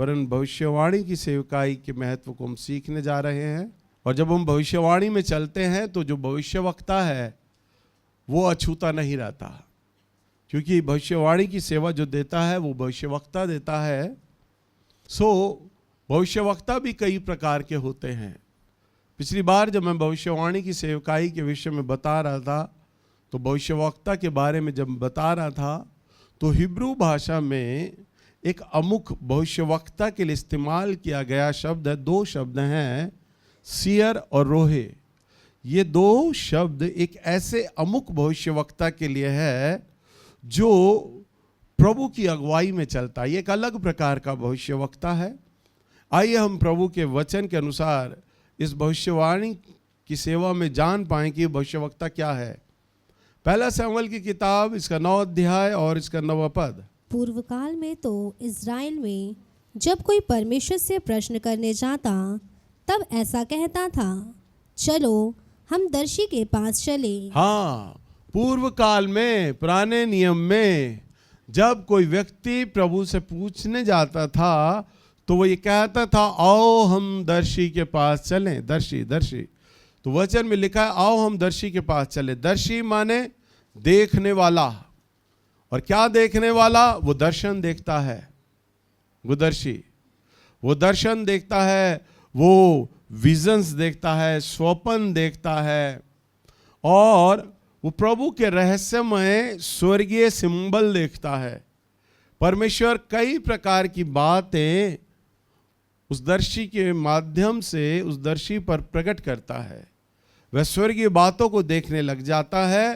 वरन भविष्यवाणी की सेवकाई के महत्व को हम सीखने जा रहे हैं। और जब हम भविष्यवाणी में चलते हैं तो जो भविष्यवक्ता है वो अछूता नहीं रहता, क्योंकि भविष्यवाणी की सेवा जो देता है वो भविष्यवक्ता देता है। भविष्यवक्ता भी कई प्रकार के होते हैं। पिछली बार जब मैं भविष्यवाणी की सेवकाई के विषय में बता रहा था तो भविष्यवक्ता के बारे में जब बता रहा था तो हिब्रू भाषा में एक अमुक भविष्यवक्ता के लिए इस्तेमाल किया गया शब्द है, दो शब्द हैं, सियर और रोहे। ये दो शब्द एक ऐसे अमुक भविष्यवक्ता के लिए है जो प्रभु की अगुवाई में चलता है। ये एक अलग प्रकार का भविष्यवक्ता है। आइए हम प्रभु के वचन के अनुसार इस भविष्यवाणी की सेवा में जान पाएं कि भविष्यवक्ता क्या है। पहला शमूएल की किताब, इसका 9 अध्याय और इसका 9वां पद। पूर्व काल में तो इज़राइल में जब कोई परमेश्वर से प्रश्न करने जाता तब ऐसा कहता था, चलो हम दर्शी के पास चले। हाँ, पूर्व काल में, पुराने नियम में जब कोई व्यक्ति प्रभु से पूछने जाता था तो वो ये कहता था, आओ हम दर्शी के पास चलें। दर्शी दर्शी तो वचन में लिखा है, आओ हम दर्शी के पास चले। दर्शी माने देखने वाला। और क्या देखने वाला? वो दर्शन देखता है। वो दर्शी वो दर्शन देखता है, वो विजन्स देखता है, स्वप्न देखता है, और वो प्रभु के रहस्यमय स्वर्गीय सिंबल देखता है। परमेश्वर कई प्रकार की बातें उस दर्शी के माध्यम से उस दर्शी पर प्रकट करता है। वह स्वर्गीय बातों को देखने लग जाता है।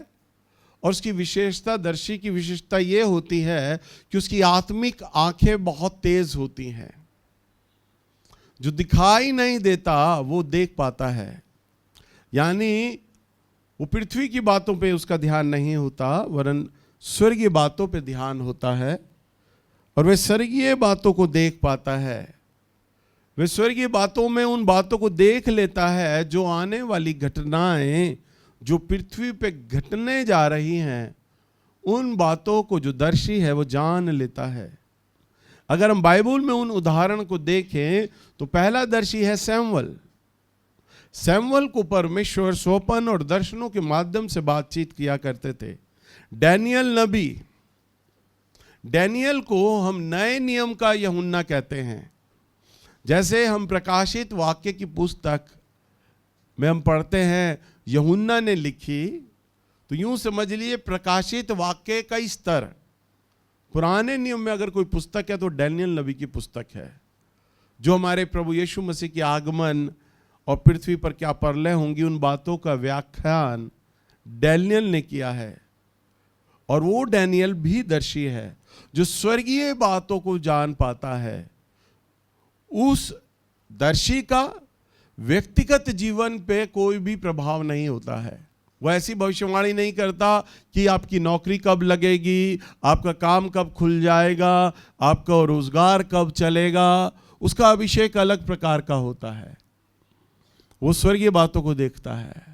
और उसकी विशेषता, दर्शी की विशेषता ये होती है कि उसकी आत्मिक आंखें बहुत तेज होती हैं। जो दिखाई नहीं देता वो देख पाता है। यानी वो पृथ्वी की बातों पे उसका ध्यान नहीं होता, वरन स्वर्गीय बातों पे ध्यान होता है। और वह स्वर्गीय बातों को देख पाता है। वह स्वर्गीय बातों में उन बातों को देख लेता है जो आने वाली घटनाएं जो पृथ्वी पे घटने जा रही हैं, उन बातों को जो दर्शी है वो जान लेता है। अगर हम बाइबल में उन उदाहरण को देखें तो पहला दर्शी है शमूएल। शमूएल को परमेश्वर स्वप्न और दर्शनों के माध्यम से बातचीत किया करते थे। डैनियल नबी, डैनियल को हम नए नियम का यूहन्ना कहते हैं। जैसे हम प्रकाशित वाक्य की पुस्तक में हम पढ़ते हैं यूहन्ना ने लिखी, तो यूं समझ लिए प्रकाशित वाक्य का स्तर। पुराने नियम में अगर कोई पुस्तक है तो डैनियल नबी की पुस्तक है, जो हमारे प्रभु यीशु मसीह के आगमन और पृथ्वी पर क्या प्रलय होंगी उन बातों का व्याख्यान डैनियल ने किया है। और वो डैनियल भी दर्शी है जो स्वर्गीय बातों को जान पाता है। उस दर्शी का व्यक्तिगत जीवन पे कोई भी प्रभाव नहीं होता है। वो ऐसी भविष्यवाणी नहीं करता कि आपकी नौकरी कब लगेगी, आपका काम कब खुल जाएगा, आपका रोजगार कब चलेगा। उसका अभिषेक अलग प्रकार का होता है। वो स्वर्गीय बातों को देखता है।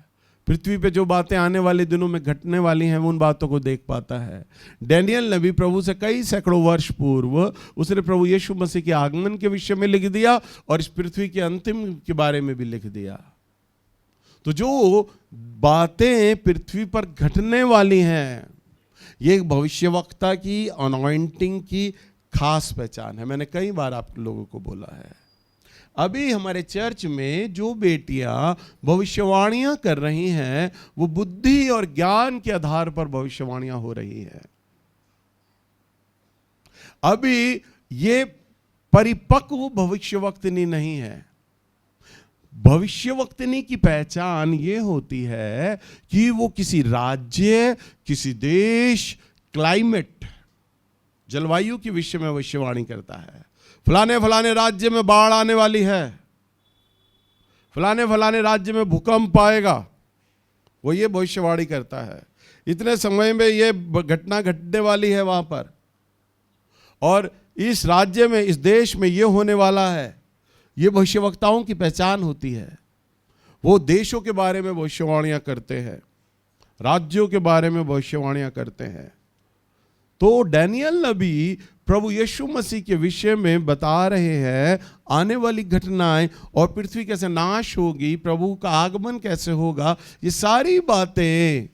पृथ्वी पे जो बातें आने वाले दिनों में घटने वाली हैं उन बातों को देख पाता है। डैनियल नबी प्रभु से कई सैकड़ों वर्ष पूर्व उसने प्रभु यीशु मसीह के आगमन के विषय में लिख दिया और इस पृथ्वी के अंतिम के बारे में भी लिख दिया। तो जो बातें पृथ्वी पर घटने वाली हैं, ये एक भविष्यवक्ता की अनॉइंटिंग की खास पहचान है। मैंने कई बार आप लोगों को बोला है, अभी हमारे चर्च में जो बेटियां भविष्यवाणियां कर रही हैं वो बुद्धि और ज्ञान के आधार पर भविष्यवाणियां हो रही हैं। अभी ये परिपक्व भविष्यवक्तनी नहीं है। भविष्यवक्तनी की पहचान ये होती है कि वो किसी राज्य, किसी देश, क्लाइमेट, जलवायु के विषय में भविष्यवाणी करता है। फलाने फलाने राज्य में बाढ़ आने वाली है, फलाने फलाने राज्य में भूकंप आएगा, वो ये भविष्यवाणी करता है। इतने समय में ये घटना घटने वाली है वहां पर, और इस राज्य में, इस देश में ये होने वाला है। ये भविष्यवक्ताओं की पहचान होती है। वो देशों के बारे में भविष्यवाणियां करते हैं, राज्यों के बारे में भविष्यवाणियां करते हैं। तो डैनियल नबी प्रभु यीशु मसीह के विषय में बता रहे हैं, आने वाली घटनाएं और पृथ्वी कैसे नाश होगी, प्रभु का आगमन कैसे होगा, ये सारी बातें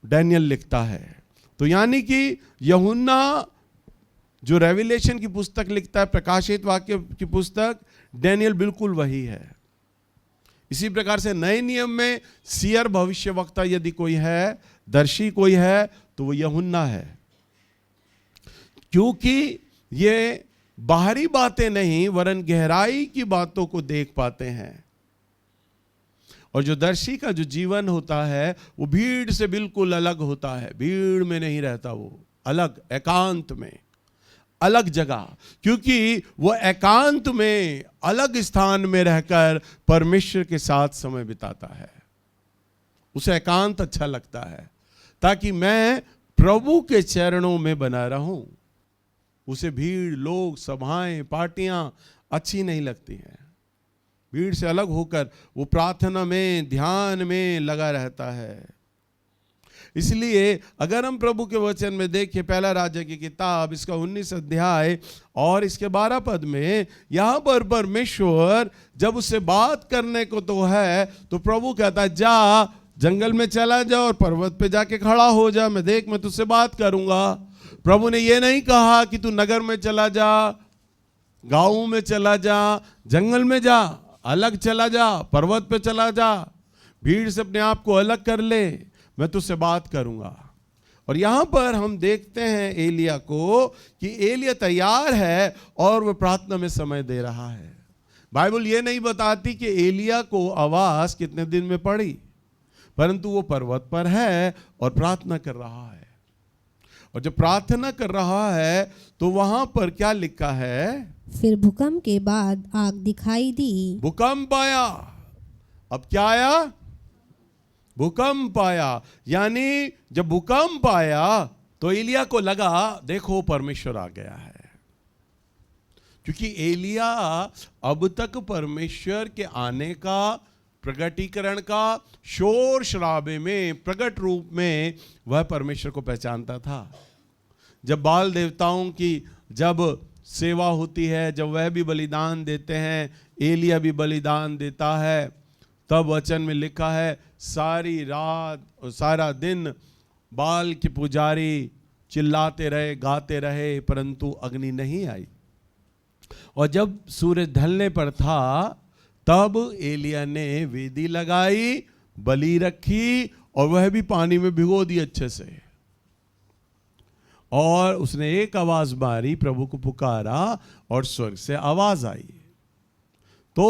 डैनियल लिखता है। तो यानी कि यूहन्ना जो रेवलेशन की पुस्तक लिखता है, प्रकाशित वाक्य की पुस्तक, डैनियल बिल्कुल वही है। इसी प्रकार से नए नियम में सियर भविष्यवक्ता यदि कोई है, दर्शी कोई है, तो वो यूहन्ना है, क्योंकि ये बाहरी बातें नहीं वरन गहराई की बातों को देख पाते हैं। और जो दर्शी का जो जीवन होता है वो भीड़ से बिल्कुल अलग होता है, भीड़ में नहीं रहता, वो अलग, एकांत में, अलग जगह, क्योंकि वो एकांत में अलग स्थान में रहकर परमेश्वर के साथ समय बिताता है। उसे एकांत अच्छा लगता है, ताकि मैं प्रभु के चरणों में बना रहूं। उसे भीड़, लोग, सभाएं, पार्टियां अच्छी नहीं लगती हैं। भीड़ से अलग होकर वो प्रार्थना में, ध्यान में लगा रहता है। इसलिए अगर हम प्रभु के वचन में देखें, पहला राजा की किताब इसका 19 अध्याय और इसके 12 पद में, यहां पर परमेश्वर जब उससे बात करने को तो है, तो प्रभु कहता है जा जंगल में चला जा और पर्वत पे जाके खड़ा हो जा, मैं तुझसे बात करूंगा। प्रभु ने ये नहीं कहा कि तू नगर में चला जा, गांव में चला जा, जंगल में जा, अलग चला जा, पर्वत पे चला जा, भीड़ से अपने आप को अलग कर ले, मैं तुझसे बात करूंगा। और यहां पर हम देखते हैं एलिया को कि एलिया तैयार है और वह प्रार्थना में समय दे रहा है। बाइबल ये नहीं बताती कि एलिया को आवाज कितने दिन में पड़ी, परंतु वो पर्वत पर है और प्रार्थना कर रहा है। और जब प्रार्थना कर रहा है तो वहां पर क्या लिखा है, फिर भूकंप के बाद आग दिखाई दी। भूकंप आया। अब क्या आया, भूकंप आया। यानी जब भूकंप आया तो एलिया को लगा देखो परमेश्वर आ गया है, क्योंकि एलिया अब तक परमेश्वर के आने का, प्रगटीकरण का शोर शराबे में, प्रकट रूप में वह परमेश्वर को पहचानता था। जब बाल देवताओं की जब सेवा होती है, जब वह भी बलिदान देते हैं, एलिया भी बलिदान देता है, तब वचन में लिखा है सारी रात और सारा दिन बाल के पुजारी चिल्लाते रहे, गाते रहे, परंतु अग्नि नहीं आई। और जब सूरज ढलने पर था तब एलिया ने वेदी लगाई, बलि रखी और वह भी पानी में भिगो दी अच्छे से, और उसने एक आवाज मारी, प्रभु को पुकारा और स्वर्ग से आवाज आई। तो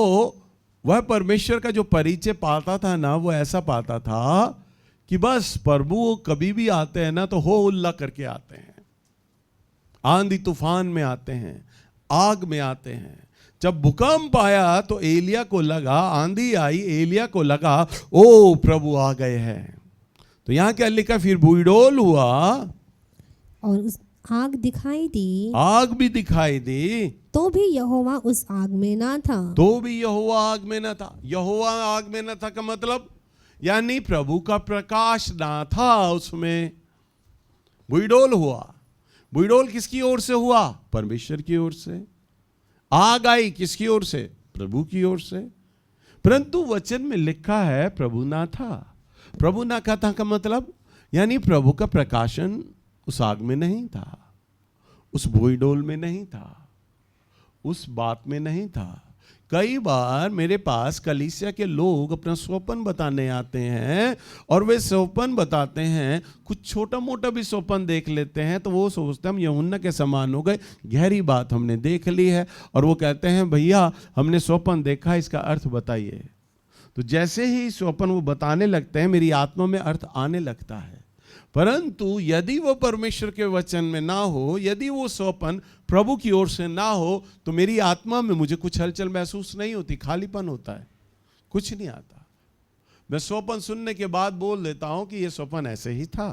वह परमेश्वर का जो परिचय पाता था ना, वो ऐसा पाता था कि बस प्रभु कभी भी आते हैं ना तो हो उल्ला करके आते हैं, आंधी तूफान में आते हैं, आग में आते हैं। जब भूकंप आया तो एलिया को लगा, आंधी आई, एलिया को लगा ओ प्रभु आ गए हैं। तो यहां क्या लिखा, फिर भूडोल हुआ और उस आग दिखाई दी, आग भी दिखाई दी, तो भी यहोवा उस आग में ना था। तो भी यहोवा आग में न था। यहोवा आग में न था का मतलब यानी प्रभु का प्रकाश ना था उसमें। भूडोल हुआ। भूडोल किसकी ओर से हुआ, परमेश्वर की ओर से। आग आई किसकी ओर से, प्रभु की ओर से। परंतु वचन में लिखा है प्रभु ना था। प्रभु ना था का मतलब यानी प्रभु का प्रकाशन उस आग में नहीं था, उस भूडोल में नहीं था, उस बात में नहीं था। कई बार मेरे पास कलीसिया के लोग अपना स्वप्न बताने आते हैं और वे स्वप्न बताते हैं, कुछ छोटा मोटा भी स्वप्न देख लेते हैं तो वो सोचते हैं हम यूहन्ना के समान हो गए, गहरी बात हमने देख ली है, और वो कहते हैं भैया हमने स्वप्न देखा, इसका अर्थ बताइए। तो जैसे ही स्वप्न वो बताने लगते हैं मेरी आत्मा में अर्थ आने लगता है। परंतु यदि वो परमेश्वर के वचन में ना हो, यदि वो स्वप्न प्रभु की ओर से ना हो, तो मेरी आत्मा में मुझे कुछ हलचल महसूस नहीं होती, खालीपन होता है, कुछ नहीं आता। मैं स्वप्न सुनने के बाद बोल देता हूं कि ये स्वप्न ऐसे ही था,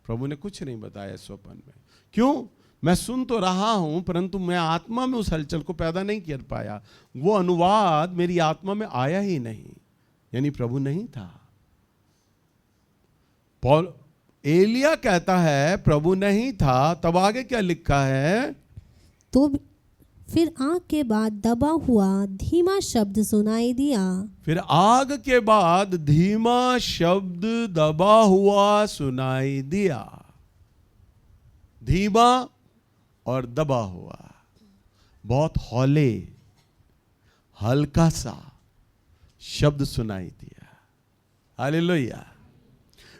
प्रभु ने कुछ नहीं बताया स्वप्न में। क्यों? मैं सुन तो रहा हूं परंतु मैं आत्मा में उस हलचल को पैदा नहीं कर पाया, वो अनुवाद मेरी आत्मा में आया ही नहीं, यानी प्रभु नहीं था। पौल एलिया कहता है प्रभु नहीं था, तब आगे क्या लिखा है? तो फिर आग के बाद दबा हुआ धीमा शब्द सुनाई दिया। फिर आग के बाद धीमा शब्द दबा हुआ सुनाई दिया। धीमा और दबा हुआ, बहुत हौले हल्का सा शब्द सुनाई दिया। हालेलुया।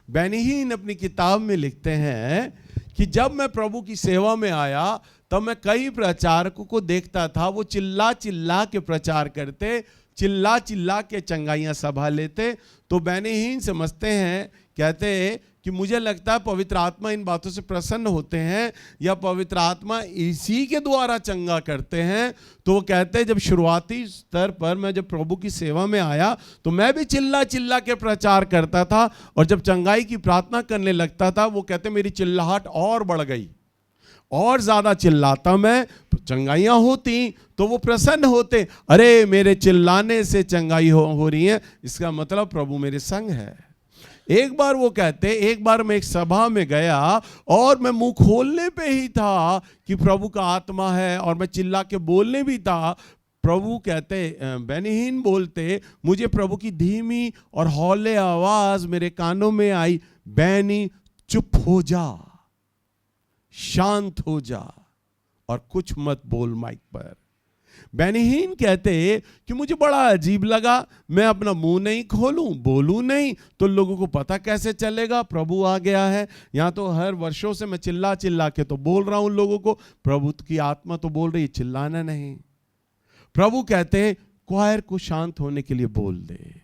बेनीहीन अपनी किताब में लिखते हैं कि जब मैं प्रभु की सेवा में आया तब मैं कई प्रचारकों को देखता था, वो चिल्ला चिल्ला के प्रचार करते, चिल्ला चिल्ला के चंगाइयाँ सभा लेते। तो बेनीहीन समझते हैं, कहते कि मुझे लगता है पवित्र आत्मा इन बातों से प्रसन्न होते हैं या पवित्र आत्मा इसी के द्वारा चंगा करते हैं। तो वो कहते हैं जब शुरुआती स्तर पर मैं जब प्रभु की सेवा में आया तो मैं भी चिल्ला चिल्ला के प्रचार करता था, और जब चंगाई की प्रार्थना करने लगता था वो कहते मेरी चिल्लाहट और बढ़ गई, और ज्यादा चिल्लाता मैं, चंगाइयाँ होती तो वो प्रसन्न होते, अरे मेरे चिल्लाने से चंगाई हो रही है, इसका मतलब प्रभु मेरे संग है। एक बार वो कहते, एक बार मैं एक सभा में गया और मैं मुंह खोलने पे ही था कि प्रभु का आत्मा है, और मैं चिल्ला के बोलने भी था। प्रभु कहते, बेनीहीन बोलते, मुझे प्रभु की धीमी और हौले आवाज मेरे कानों में आई, बैनी चुप हो जा, शांत हो जा और कुछ मत बोल माइक पर। बेनीहीन कहते कि मुझे बड़ा अजीब लगा, मैं अपना मुंह नहीं खोलूं, बोलूं नहीं, तो लोगों को पता कैसे चलेगा प्रभु आ गया है। यहां तो हर वर्षों से मैं चिल्ला चिल्ला के तो बोल रहा हूं लोगों को, प्रभु की आत्मा तो बोल रही, चिल्लाना नहीं। प्रभु कहते क्वायर को शांत होने के लिए बोल दे,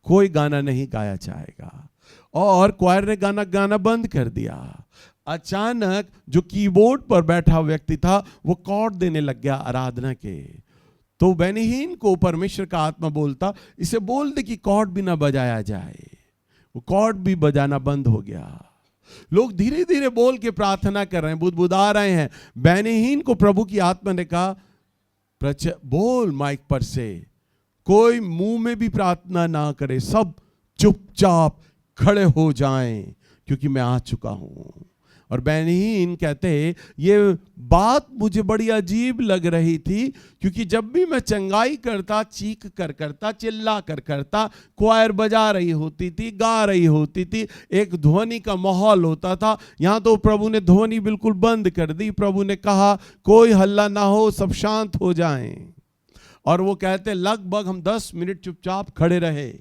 कोई गाना नहीं गाया जाएगा, और क्वायर ने गाना गाना बंद कर दिया। अचानक जो कीबोर्ड पर बैठा व्यक्ति था वो कॉर्ड देने लग गया आराधना के। तो बेनीहीन को परमेश्वर का आत्मा बोलता, इसे बोल दे कि कॉर्ड भी ना बजाया जाए। वो कॉर्ड भी बजाना बंद हो गया। लोग धीरे धीरे बोल के प्रार्थना कर रहे हैं, बुदबुदा रहे हैं। बेनीहीन को प्रभु की आत्मा ने कहा, बोल माइक पर से, कोई मुंह में भी प्रार्थना ना करे, सब चुपचाप खड़े हो जाएं क्योंकि मैं आ चुका हूं। और बेनीहीन कहते ये बात मुझे बड़ी अजीब लग रही थी, क्योंकि जब भी मैं चंगाई करता, चीख कर करता, चिल्ला कर करता, क्वायर बजा रही होती थी, गा रही होती थी, एक ध्वनि का माहौल होता था। यहाँ तो प्रभु ने ध्वनि बिल्कुल बंद कर दी। प्रभु ने कहा कोई हल्ला ना हो, सब शांत हो जाएं। और वो कहते लगभग हम 10 मिनट चुपचाप खड़े रहे।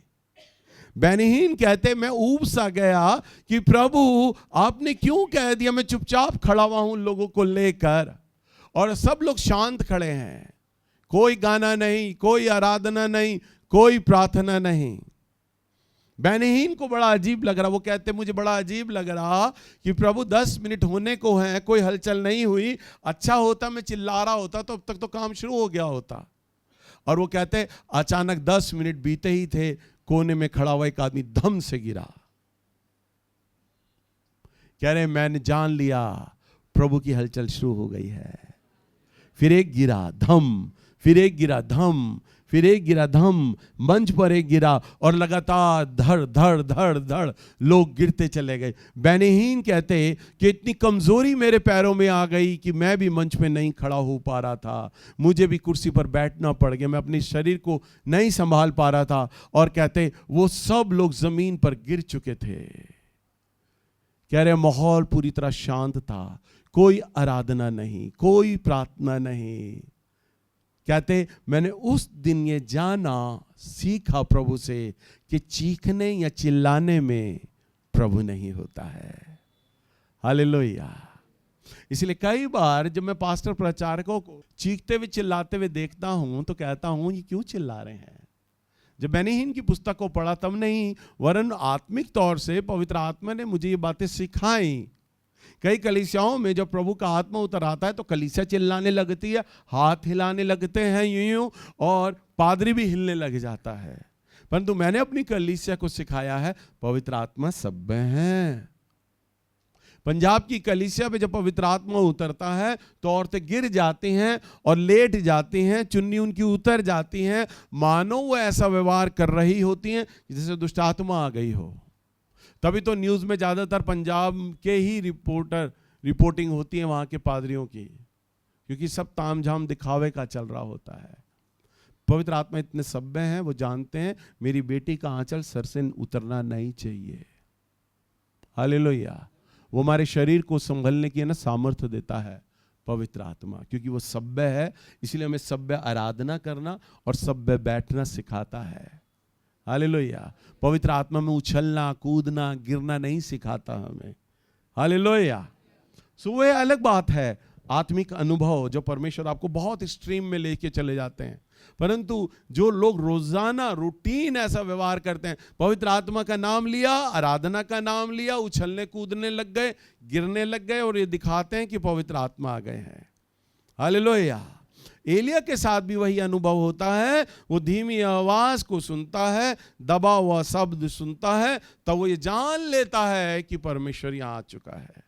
बेनीहीन कहते मैं ऊब सा गया कि प्रभु आपने क्यों कह दिया, मैं चुपचाप खड़ा हुआ हूं लोगों को लेकर, और सब लोग शांत खड़े हैं, कोई गाना नहीं, कोई आराधना नहीं, कोई प्रार्थना नहीं। बेनीहीन को बड़ा अजीब लग रहा। वो कहते मुझे बड़ा अजीब लग रहा कि प्रभु 10 मिनट होने को हैं, कोई हलचल नहीं हुई। अच्छा होता मैं चिल्ला रहा होता तो अब तक तो काम शुरू हो गया होता। और वो कहते अचानक 10 मिनट बीते ही थे, कोने में खड़ा हुआ एक आदमी धम से गिरा। कह रहे मैंने जान लिया प्रभु की हलचल शुरू हो गई है। फिर एक गिरा धम, फिर एक गिरा धम, फिर एक गिरा धम, मंच पर एक गिरा, और लगातार धड़ धड़ धड़ धड़ लोग गिरते चले गए। बेनीहीन कहते कि इतनी कमजोरी मेरे पैरों में आ गई कि मैं भी मंच पे नहीं खड़ा हो पा रहा था, मुझे भी कुर्सी पर बैठना पड़ गया, मैं अपने शरीर को नहीं संभाल पा रहा था। और कहते वो सब लोग जमीन पर गिर चुके थे। कह रहे माहौल पूरी तरह शांत था, कोई आराधना नहीं, कोई प्रार्थना नहीं। कहते मैंने उस दिन ये जाना, सीखा प्रभु से कि चीखने या चिल्लाने में प्रभु नहीं होता है। हालेलुया। इसलिए कई बार जब मैं पास्टर प्रचारकों को चीखते हुए चिल्लाते हुए देखता हूं तो कहता हूं ये क्यों चिल्ला रहे हैं। जब बेनीहीन की पुस्तक को पढ़ा तब नहीं, वरन आत्मिक तौर से पवित्र आत्मा ने मुझे ये बातें सिखाई। कई कलीसियाओं में जब प्रभु का आत्मा उतर आता है तो कलीसिया चिल्लाने लगती है, हाथ हिलाने लगते हैं यूं, और पादरी भी हिलने लग जाता है। परंतु मैंने अपनी कलीसिया को सिखाया है पवित्र आत्मा सब में है। पंजाब की कलीसिया पे जब पवित्र आत्मा उतरता है तो औरतें गिर जाती हैं और लेट जाती हैं, चुन्नी उनकी उतर जाती हैं, मानो वो ऐसा व्यवहार कर रही होती हैं जैसे दुष्ट आत्मा आ गई हो। तभी तो न्यूज़ में ज़्यादातर पंजाब के ही रिपोर्टिंग होती है वहाँ के पादरियों की, क्योंकि सब तामझाम दिखावे का चल रहा होता है। पवित्र आत्मा इतने सभ्य हैं, वो जानते हैं मेरी बेटी का आंचल सर से उतरना नहीं चाहिए। हालेलुया। वो हमारे शरीर को संभलने की सामर्थ्य देता है पवित्र आत्मा, क्योंकि वो सभ्य है। इसलिए हमें सभ्य आराधना करना और सभ्य बैठना सिखाता है। हालेलुया। पवित्र आत्मा में उछलना, कूदना, गिरना नहीं सिखाता हमें। हालेलुया। सो वो अलग बात है, आत्मिक अनुभव जो परमेश्वर आपको बहुत स्ट्रीम में लेके चले जाते हैं। परंतु जो लोग रोजाना रूटीन ऐसा व्यवहार करते हैं, पवित्र आत्मा का नाम लिया, आराधना का नाम लिया, उछलने कूदने लग गए, गिरने लग गए, और ये दिखाते हैं कि पवित्र आत्मा आ गए हैं। हालेलुया। एलिया के साथ भी वही अनुभव होता है। वो धीमी आवाज को सुनता है, दबा हुआ शब्द सुनता है, तब वो ये जान लेता है कि परमेश्वर यहाँ आ चुका है।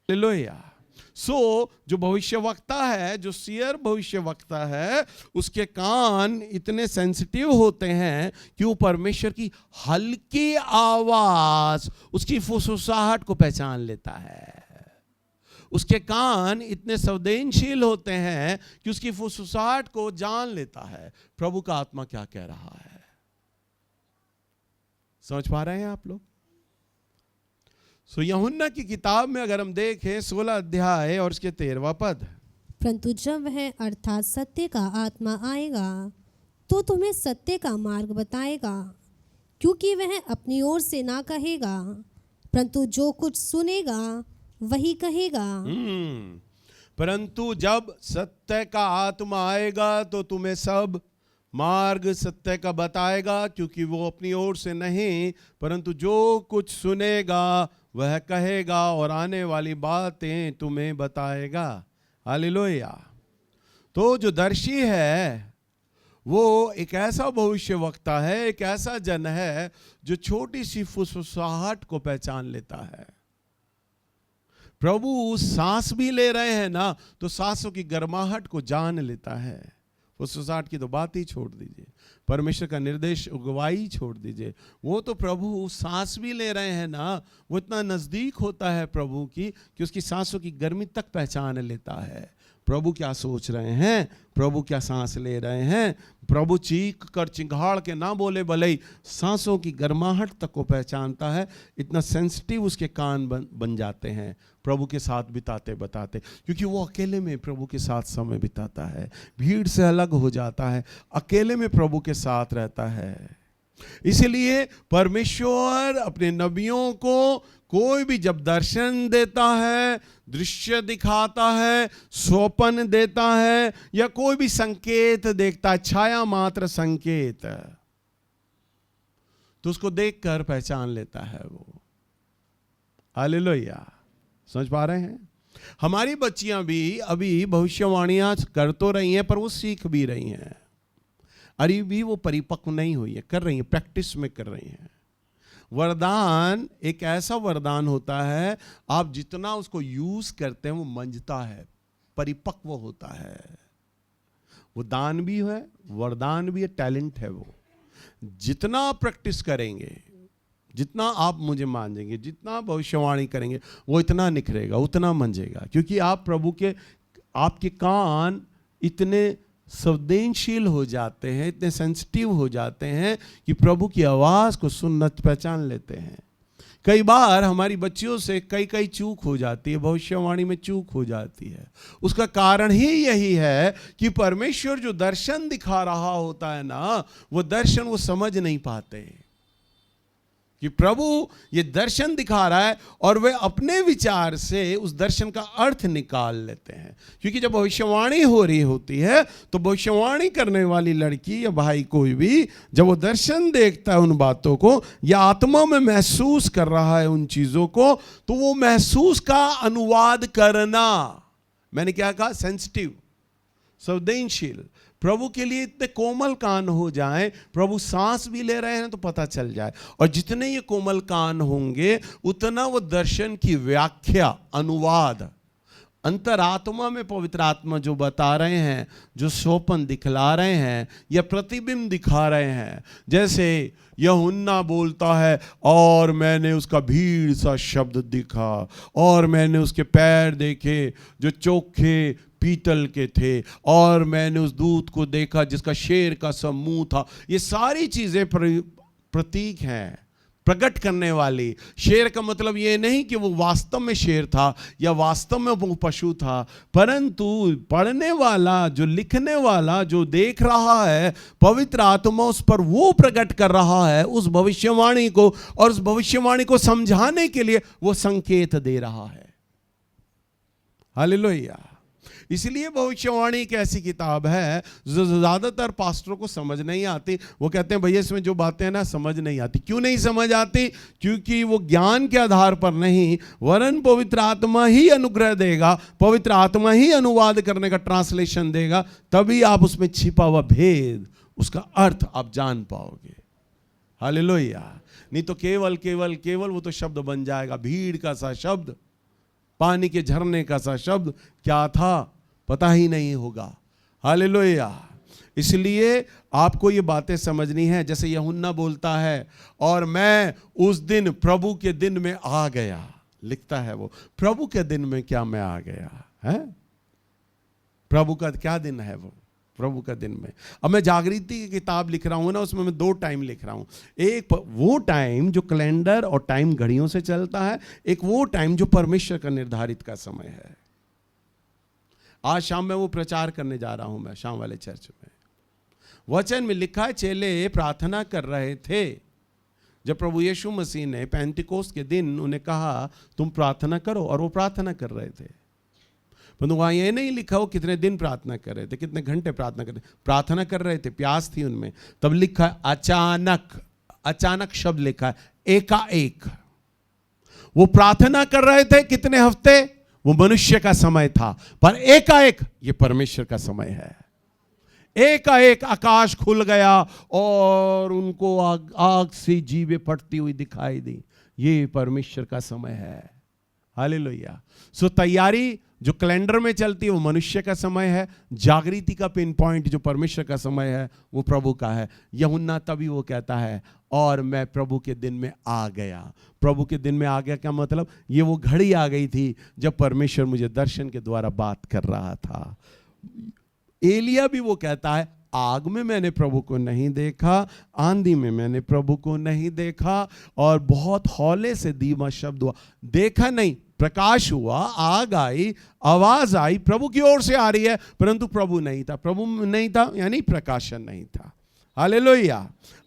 हालेलुया। जो भविष्यवक्ता है, जो सीयर भविष्यवक्ता है, उसके कान इतने सेंसिटिव होते हैं कि वो परमेश्वर की हल्की आवाज, उसकी फुसफुसाहट को पहचान लेता है। उसके कान इतने संवेदनशील होते हैं कि उसकी फुसफुसाहट को जान लेता है प्रभु का आत्मा क्या कह रहा है। समझ पा रहे हैं आप लोग? यूहन्ना की किताब में अगर हम देखें 16 अध्याय और उसके 13वां पद, परंतु जब वह अर्थात सत्य का आत्मा आएगा तो तुम्हें सत्य का मार्ग बताएगा, क्योंकि वह अपनी ओर से ना कहेगा, परंतु जो कुछ सुनेगा वही कहेगा। परंतु जब सत्य का आत्मा आएगा तो तुम्हें सब मार्ग सत्य का बताएगा, क्योंकि वो अपनी ओर से नहीं परंतु जो कुछ सुनेगा वह कहेगा और आने वाली बातें तुम्हें बताएगा। हालेलुया। तो जो दर्शी है वो एक ऐसा भविष्यवक्ता है, एक ऐसा जन है जो छोटी सी फुसफुसाहट को पहचान लेता है। प्रभु सांस भी ले रहे हैं ना, तो सांसों की गर्माहट को जान लेता है। फुसफुसाहट की तो बात ही छोड़ दीजिए, परमेश्वर का निर्देश अगुवाई छोड़ दीजिए। वो तो प्रभु सांस भी ले रहे हैं ना, वो इतना नजदीक होता है प्रभु की कि उसकी सांसों की गर्मी तक पहचान लेता है। प्रभु क्या सोच रहे हैं, प्रभु क्या सांस ले रहे हैं। प्रभु चीख कर चिंगाड़ के ना बोले, भले ही सांसों की गर्माहट तक को पहचानता है। इतना सेंसिटिव उसके कान बन जाते हैं प्रभु के साथ बिताते बताते, क्योंकि वो अकेले में प्रभु के साथ समय बिताता है, भीड़ से अलग हो जाता है, अकेले में प्रभु के साथ रहता है। इसलिए परमेश्वर अपने नबियों को कोई भी जब दर्शन देता है, दृश्य दिखाता है, स्वप्न देता है, या कोई भी संकेत देखता है, छाया मात्र संकेत, तो उसको देखकर पहचान लेता है वो। हालेलुया। समझ पा रहे हैं? हमारी बच्चियां भी अभी भविष्यवाणियां कर तो रही हैं, पर वो सीख भी रही हैं। अरे भी वो परिपक्व नहीं हुई है, कर रही हैं, प्रैक्टिस में कर रही हैं। वरदान एक ऐसा वरदान होता है, आप जितना उसको यूज करते हैं वो मंजता है, परिपक्व होता है। वो दान भी है, वरदान भी है, टैलेंट है। वो जितना आप प्रैक्टिस करेंगे, जितना आप मुझे मानेंगे, जितना भविष्यवाणी करेंगे, वो इतना निखरेगा, उतना मंजेगा, क्योंकि आप प्रभु के, आपके कान इतने संवेदनशील हो जाते हैं, इतने सेंसिटिव हो जाते हैं कि प्रभु की आवाज़ को सुनना पहचान लेते हैं। कई बार हमारी बच्चियों से कई चूक हो जाती है, भविष्यवाणी में चूक हो जाती है। उसका कारण ही यही है कि परमेश्वर जो दर्शन दिखा रहा होता है ना, वो दर्शन वो समझ नहीं पाते कि प्रभु ये दर्शन दिखा रहा है, और वे अपने विचार से उस दर्शन का अर्थ निकाल लेते हैं। क्योंकि जब भविष्यवाणी हो रही होती है तो भविष्यवाणी करने वाली लड़की या भाई कोई भी जब वो दर्शन देखता है उन बातों को, या आत्मा में महसूस कर रहा है उन चीज़ों को, तो वो महसूस का अनुवाद करना, मैंने क्या कहा, सेंसिटिव, संवेदनशील, प्रभु के लिए इतने कोमल कान हो जाएं, प्रभु सांस भी ले रहे हैं तो पता चल जाए। और जितने ये कोमल कान होंगे उतना वो दर्शन की व्याख्या, अनुवाद, अंतरात्मा में पवित्र आत्मा जो बता रहे हैं, जो स्वप्न दिखला रहे हैं या प्रतिबिंब दिखा रहे हैं। जैसे यूहन्ना बोलता है, और मैंने उसका भीड़ सा शब्द दिखा, और मैंने उसके पैर देखे जो चोखे पीतल के थे, और मैंने उस दूत को देखा जिसका शेर का सा मुंह था। ये सारी चीजें प्रतीक हैं, प्रकट करने वाली। शेर का मतलब ये नहीं कि वो वास्तव में शेर था या वास्तव में वो पशु था, परंतु पढ़ने वाला, जो लिखने वाला, जो देख रहा है, पवित्र आत्मा उस पर वो प्रकट कर रहा है उस भविष्यवाणी को, और उस भविष्यवाणी को समझाने के लिए वो संकेत दे रहा है। हालेलुया। इसलिए भविष्यवाणी एक ऐसी किताब है जो ज़्यादातर पास्टरों को समझ नहीं आती। वो कहते हैं भैया इसमें जो बातें हैं ना समझ नहीं आती। क्यों नहीं समझ आती? क्योंकि वो ज्ञान के आधार पर नहीं, वरन पवित्र आत्मा ही अनुग्रह देगा, पवित्र आत्मा ही अनुवाद करने का ट्रांसलेशन देगा, तभी आप उसमें छिपा हुआ भेद, उसका अर्थ आप जान पाओगे। हालेलुया। नहीं तो केवल केवल केवल वो तो शब्द बन जाएगा। भीड़ का सा शब्द, पानी के झरने का सा शब्द क्या था पता ही नहीं होगा। हालेलुया। इसलिए आपको ये बातें समझनी है। जैसे यूहन्ना बोलता है, और मैं उस दिन प्रभु के दिन में आ गया, लिखता है वो। प्रभु के दिन में क्या मैं आ गया है? प्रभु का क्या दिन है वो? प्रभु का दिन में। अब मैं जागृति की किताब लिख रहा हूं ना, उसमें मैं 2 टाइम लिख रहा हूं। एक वो टाइम जो कैलेंडर और टाइम घड़ियों से चलता है, एक वो टाइम जो परमेश्वर का निर्धारित का समय है। आज शाम में वो प्रचार करने जा रहा हूं मैं शाम वाले चर्च में। वचन में लिखा है, चेले प्रार्थना कर रहे थे जब प्रभु यीशु मसीह ने पेंटिकोस्त के दिन उन्हें कहा तुम प्रार्थना करो, और वो प्रार्थना कर रहे थे। परंतु वहां ये नहीं लिखा वो कितने दिन प्रार्थना कर रहे थे, कितने घंटे प्रार्थना कर रहे थे। प्रार्थना कर रहे थे, प्यास थी उनमें। तब लिखा है अचानक, अचानक शब्द लिखा है, एकाएक। वो प्रार्थना कर रहे थे कितने हफ्ते, वो मनुष्य का समय था, पर एकाएक ये परमेश्वर का समय है। एकाएक आकाश खुल गया और उनको आग से जीवें फटती हुई दिखाई दी। ये परमेश्वर का समय है। हालेलुया। सो तैयारी जो कैलेंडर में चलती है वो मनुष्य का समय है, जागृति का पिन पॉइंट जो परमेश्वर का समय है वो प्रभु का है। यूहन्ना तभी वो कहता है, और मैं प्रभु के दिन में आ गया। प्रभु के दिन में आ गया क्या मतलब? ये वो घड़ी आ गई थी जब परमेश्वर मुझे दर्शन के द्वारा बात कर रहा था। एलिया भी वो कहता है, आग में मैंने प्रभु को नहीं देखा, आंधी में मैंने प्रभु को नहीं देखा, और बहुत हौले से धीमा शब्द हुआ, देखा नहीं, प्रकाश हुआ, आग आई, आवाज आई, प्रभु की ओर से आ रही है, परंतु प्रभु नहीं था। प्रभु नहीं था यानी प्रकाशन नहीं था। हालेलुया।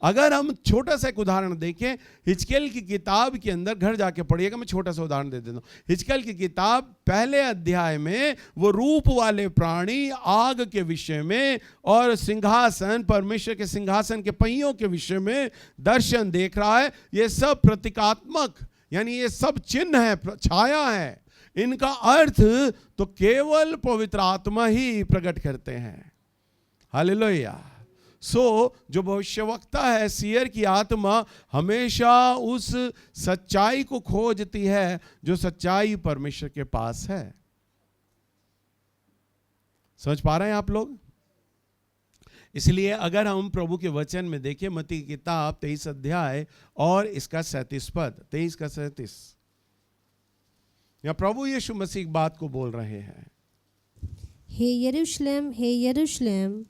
अगर हम छोटा सा एक उदाहरण देखें, हिजकेल की किताब के अंदर, घर जाके पढ़िएगा, मैं छोटा सा उदाहरण दे देता हूं। हिजकेल की किताब पहले अध्याय में वो रूप वाले प्राणी, आग के विषय में, और सिंहासन, परमेश्वर के सिंहासन के पहियों के विषय में दर्शन देख रहा है। ये सब प्रतीकात्मक, यानी ये सब चिन्ह है, छाया है। इनका अर्थ तो केवल पवित्र आत्मा ही प्रकट करते हैं। हालेलुया। सो जो भविष्यवक्ता है, सीयर की आत्मा हमेशा उस सच्चाई को खोजती है जो सच्चाई परमेश्वर के पास है। समझ पा रहे हैं आप लोग? इसलिए अगर हम प्रभु के वचन में देखें, मत्ती की किताब 23 अध्याय और इसका 37 पद, 23 का 37, या प्रभु यीशु मसीह बात को बोल रहे हैं। हे यरूशलेम, हे यरूशलेम,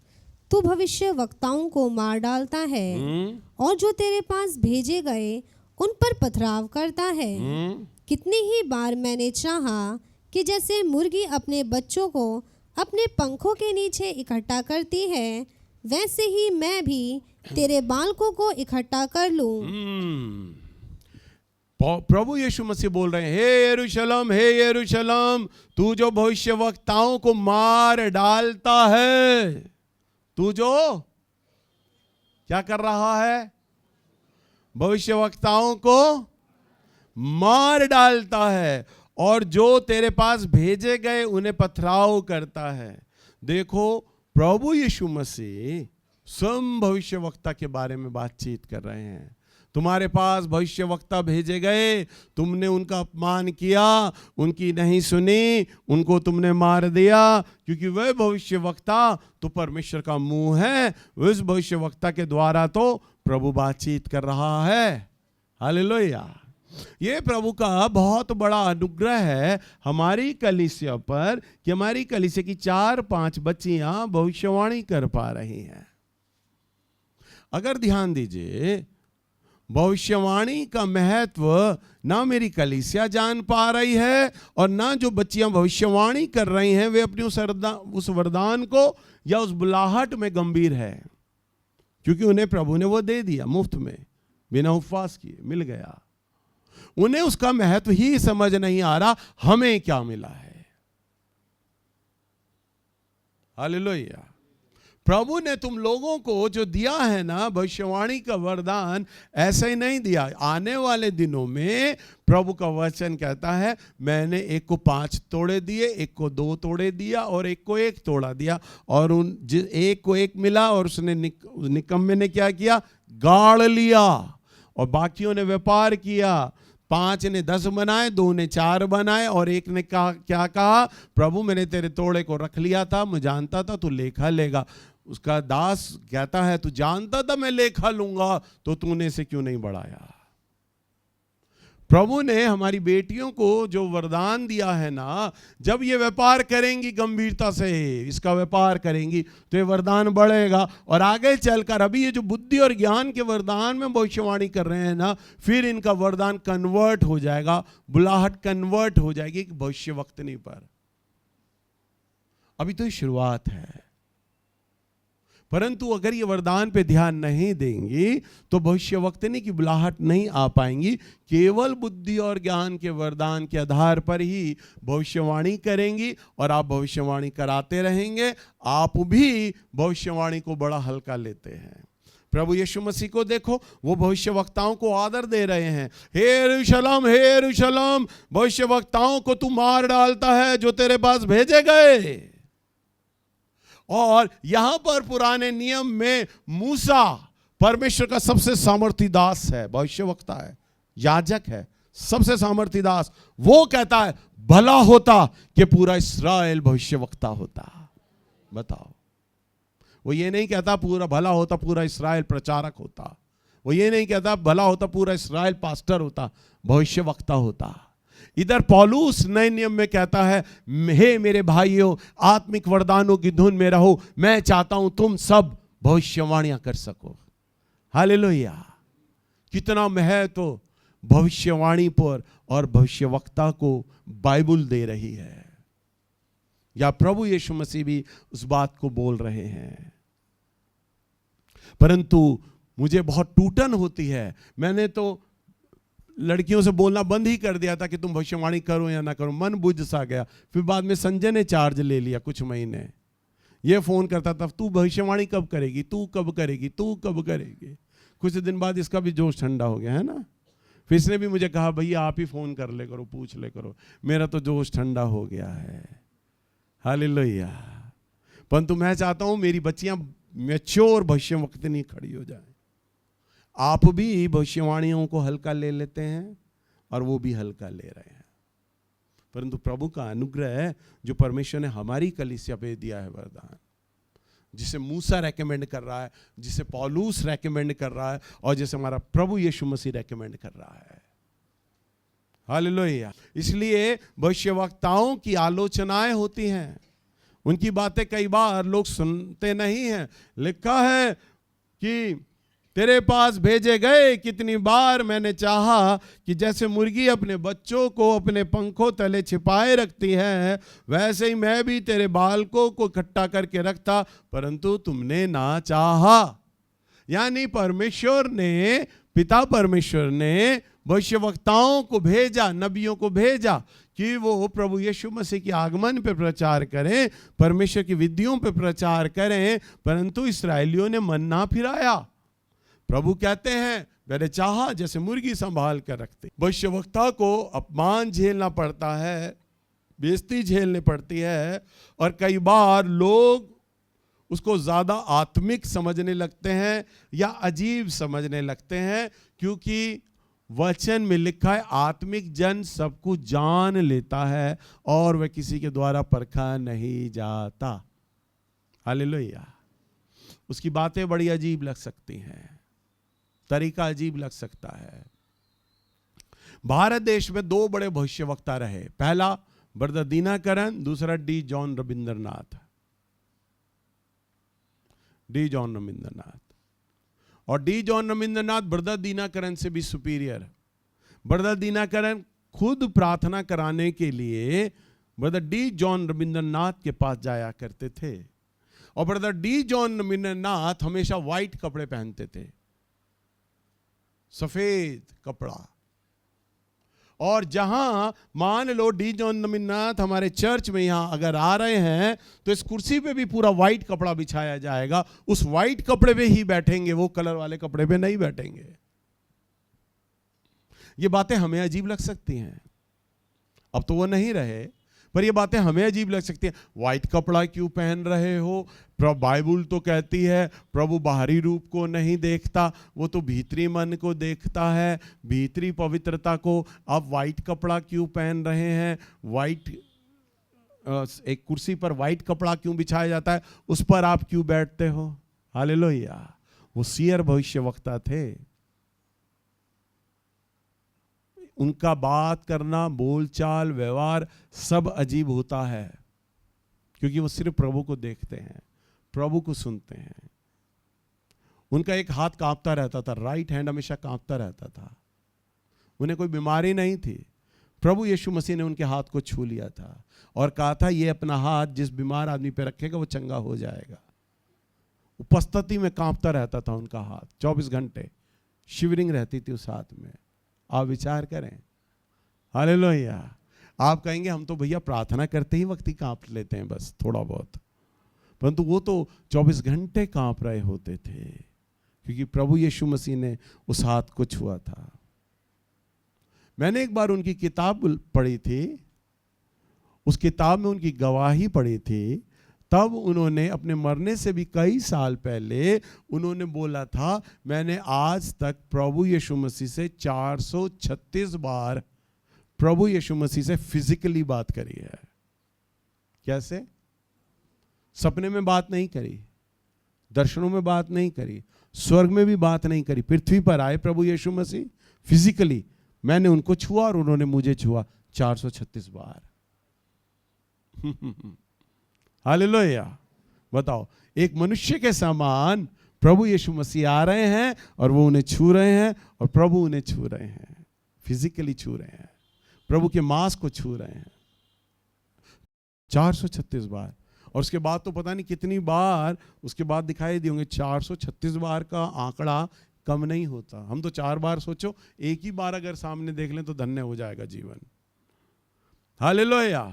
तू भविष्य वक्ताओं को मार डालता है और जो तेरे पास भेजे गए उन पर पथराव करता है। कितनी ही बार मैंने चाहा कि जैसे मुर्गी अपने बच्चों को अपने पंखों के नीचे इकट्ठा करती है, वैसे ही मैं भी तेरे बालकों को इकट्ठा कर लूं। प्रभु यीशु मसीह बोल रहे हैं, हे यरूशलेम, हे यरूशलेम, तू जो भविष्यवक्ताओं को मार डालता है, तू जो क्या कर रहा है? भविष्यवक्ताओं को मार डालता है, और जो तेरे पास भेजे गए उन्हें पथराव करता है। देखो, प्रभु यीशु मसीह स्वयं भविष्यवक्ता के बारे में बातचीत कर रहे हैं। तुम्हारे पास भविष्यवक्ता भेजे गए, तुमने उनका अपमान किया, उनकी नहीं सुनी, उनको तुमने मार दिया, क्योंकि वह भविष्यवक्ता तो परमेश्वर का मुंह है। उस भविष्यवक्ता के द्वारा तो प्रभु बातचीत कर रहा है। हालेलुया। ये प्रभु का बहुत बड़ा अनुग्रह है हमारी कलीसिया पर कि हमारी कलीसिया की 4-5 बच्चियां भविष्यवाणी कर पा रही हैं। अगर ध्यान दीजिए, भविष्यवाणी का महत्व ना मेरी कलीसिया जान पा रही है और ना जो बच्चियां भविष्यवाणी कर रही हैं वे अपनी उस वरदान को या उस बुलाहट में गंभीर है, क्योंकि उन्हें प्रभु ने वो दे दिया मुफ्त में, बिना उपवास किए मिल गया। उन्हें उसका महत्व ही समझ नहीं आ रहा, हमें क्या मिला है। हालेलुया। प्रभु ने तुम लोगों को जो दिया है ना भविष्यवाणी का वरदान, ऐसे ही नहीं दिया। आने वाले दिनों में प्रभु का वचन कहता है, मैंने एक को 5 तोड़े दिए, एक को 2 तोड़े दिया और एक को 1 तोड़ा दिया। और एक को 1 मिला और उसने निकम्मे ने क्या किया, गाड़ लिया और बाकियों ने व्यापार किया। 5 ने 10 बनाए, 2 ने 4 बनाए और एक ने क्या कहा, प्रभु मैंने तेरे तोड़े को रख लिया था, मैं जानता था तू लेखा लेगा। उसका दास कहता है, तू जानता था मैं लेखा लूंगा, तो तूने इसे क्यों नहीं बढ़ाया। प्रभु ने हमारी बेटियों को जो वरदान दिया है ना, जब ये व्यापार करेंगी गंभीरता से, इसका व्यापार करेंगी तो ये वरदान बढ़ेगा और आगे चलकर, अभी ये जो बुद्धि और ज्ञान के वरदान में भविष्यवाणी कर रहे हैं ना, फिर इनका वरदान कन्वर्ट हो जाएगा, बुलाहट कन्वर्ट हो जाएगी भविष्यवक्तनी पर। अभी तो ये शुरुआत है, परंतु अगर ये वरदान पे ध्यान नहीं देंगी तो भविष्यवक्तनी की बुलाहट नहीं आ पाएंगी। केवल बुद्धि और ज्ञान के वरदान के आधार पर ही भविष्यवाणी करेंगी और आप भविष्यवाणी कराते रहेंगे। आप भी भविष्यवाणी को बड़ा हल्का लेते हैं। प्रभु यीशु मसीह को देखो, वो भविष्यवक्ताओं को आदर दे रहे हैं। हे यरूशलेम, हे यरूशलेम, भविष्यवक्ताओं को तू मार डालता है जो तेरे पास भेजे गए। और यहां पर पुराने नियम में मूसा परमेश्वर का सबसे सामर्थी दास है, भविष्यवक्ता है, याजक है, सबसे सामर्थी दास। वो कहता है भला होता कि पूरा इस्राएल भविष्यवक्ता होता। बताओ, वो ये नहीं कहता पूरा भला होता पूरा इस्राएल प्रचारक होता, वो ये नहीं कहता भला होता पूरा इस्राएल पास्टर होता, भविष्यवक्ता होता। इधर पौलुस नए नियम में कहता है, हे मेरे भाइयों, आत्मिक वरदानों की धुन में रहो, मैं चाहता हूं तुम सब भविष्यवाणियां कर सको। हालेलुया। कितना महत्व भविष्यवाणी पर और भविष्यवक्ता को बाइबल दे रही है, या प्रभु यीशु मसीह भी उस बात को बोल रहे हैं। परंतु मुझे बहुत टूटन होती है। मैंने तो लड़कियों से बोलना बंद ही कर दिया था कि तुम भविष्यवाणी करो या ना करो, मन बुझ सा गया। फिर बाद में संजय ने चार्ज ले लिया कुछ महीने, ये फोन करता था, तू भविष्यवाणी कब करेगी, तू कब करेगी, तू कब करेगी। कुछ दिन बाद इसका भी जोश ठंडा हो गया है ना। फिर इसने भी मुझे कहा, भैया आप ही फोन कर ले करो, पूछ ले करो। मेरा तो जोश ठंडा हो गया है। हालेलुया। परंतु मैं चाहता हूं मेरी बच्चियां मैच्योर भविष्यवक्तनी खड़ी हो जाए। आप भी भविष्यवाणियों को हल्का ले लेते हैं और वो भी हल्का ले रहे हैं। परंतु प्रभु का अनुग्रह है जो परमेश्वर ने हमारी कलीसिया पे दिया है वरदान, जिसे मूसा रेकमेंड कर रहा है, जिसे पौलुस रेकमेंड कर रहा है और जिसे हमारा प्रभु यीशु मसीह रेकमेंड कर रहा है। हालेलुया। इसलिए भविष्यवक्ताओं की आलोचनाएं होती हैं, उनकी बातें कई बार लोग सुनते नहीं हैं। लिखा है कि तेरे पास भेजे गए, कितनी बार मैंने चाहा कि जैसे मुर्गी अपने बच्चों को अपने पंखों तले छिपाए रखती है, वैसे ही मैं भी तेरे बालकों को इकट्ठा करके रखता, परंतु तुमने ना चाहा। यानी परमेश्वर ने, पिता परमेश्वर ने भविष्यवक्ताओं को भेजा, नबियों को भेजा कि वो प्रभु यीशु मसीह के आगमन पे प्रचार करें, परमेश्वर की विधियों पे प्रचार करें, परंतु इस्राएलियों ने मन ना फिराया। प्रभु कहते हैं मैंने चाहा जैसे मुर्गी संभाल कर रखते। भविष्यवक्ता को अपमान झेलना पड़ता है, बेइज्जती झेलनी पड़ती है, और कई बार लोग उसको ज़्यादा आत्मिक समझने लगते हैं या अजीब समझने लगते हैं, क्योंकि वचन में लिखा है आत्मिक जन सब कुछ जान लेता है और वह किसी के द्वारा परखा नहीं जाता। हालेलुया। उसकी बातें बड़ी अजीब लग सकती हैं, तरीका अजीब लग सकता है। भारत देश में दो बड़े भविष्यवक्ता रहे, पहला ब्रदर दीनाकरण, दूसरा D John Rabindranath. D John Rabindranath और डी जॉन रविंद्रनाथ ब्रदर दीनाकरण से भी सुपीरियर। ब्रदर दीनाकरण खुद प्रार्थना कराने के लिए ब्रदर डी जॉन रविंद्रनाथ के पास जाया करते थे, और ब्रदर डी जॉन रविंद्रनाथ हमेशा व्हाइट कपड़े पहनते थे, सफेद कपड़ा। और जहां मान लो डी जॉन रविंद्रनाथ हमारे चर्च में यहां अगर आ रहे हैं तो इस कुर्सी पे भी पूरा व्हाइट कपड़ा बिछाया जाएगा, उस व्हाइट कपड़े पे ही बैठेंगे, वो कलर वाले कपड़े पे नहीं बैठेंगे। ये बातें हमें अजीब लग सकती हैं, अब तो वो नहीं रहे, पर ये बातें हमें अजीब लग सकती हैं। व्हाइट कपड़ा क्यों पहन रहे हो? बाइबल तो कहती है प्रभु बाहरी रूप को नहीं देखता, वो तो भीतरी मन को देखता है, भीतरी पवित्रता को। आप व्हाइट कपड़ा क्यों पहन रहे हैं? व्हाइट एक कुर्सी पर व्हाइट कपड़ा क्यों बिछाया जाता है, उस पर आप क्यों बैठते हो? हालेलुया। वो सीयर भविष्यवक्ता थे, उनका बात करना, बोलचाल, व्यवहार सब अजीब होता है, क्योंकि वो सिर्फ प्रभु को देखते हैं, प्रभु को सुनते हैं। उनका एक हाथ कांपता रहता था, राइट हैंड हमेशा कांपता रहता था। उन्हें कोई बीमारी नहीं थी, प्रभु यीशु मसीह ने उनके हाथ को छू लिया था और कहा था ये अपना हाथ जिस बीमार आदमी पे रखेगा वो चंगा हो जाएगा। उपस्थिति में कांपता रहता था उनका हाथ, 24 घंटे शिवरिंग रहती थी उस हाथ में। आप विचार करें। हालेलुया। आप कहेंगे हम तो भैया प्रार्थना करते ही वक्त ही कांप लेते हैं बस थोड़ा बहुत, परंतु वो तो 24 घंटे कांप रहे होते थे, क्योंकि प्रभु यीशु मसीह ने उस हाथ को छुआ था। मैंने एक बार उनकी किताब पढ़ी थी, उस किताब में उनकी गवाही पढ़ी थी। तब उन्होंने अपने मरने से भी कई साल पहले उन्होंने बोला था, मैंने आज तक प्रभु यीशु मसीह से 436 बार प्रभु यीशु मसीह से फिजिकली बात करी है। कैसे? सपने में बात नहीं करी, दर्शनों में बात नहीं करी, स्वर्ग में भी बात नहीं करी, पृथ्वी पर आए प्रभु यीशु मसीह फिजिकली, मैंने उनको छुआ और उन्होंने मुझे छुआ 436 बार। हालेलुया। बताओ, एक मनुष्य के समान प्रभु यीशु मसीह आ रहे हैं और वो उन्हें छू रहे हैं, और प्रभु उन्हें छू रहे हैं, फिजिकली छू रहे हैं, प्रभु के मांस को छू रहे हैं 436 बार। और उसके बाद तो पता नहीं कितनी बार उसके बाद दिखाई दी होंगे। 436 बार का आंकड़ा कम नहीं होता। हम तो 4 बार सोचो, एक ही बार अगर सामने देख लें तो धन्य हो जाएगा जीवन। हालेलुया।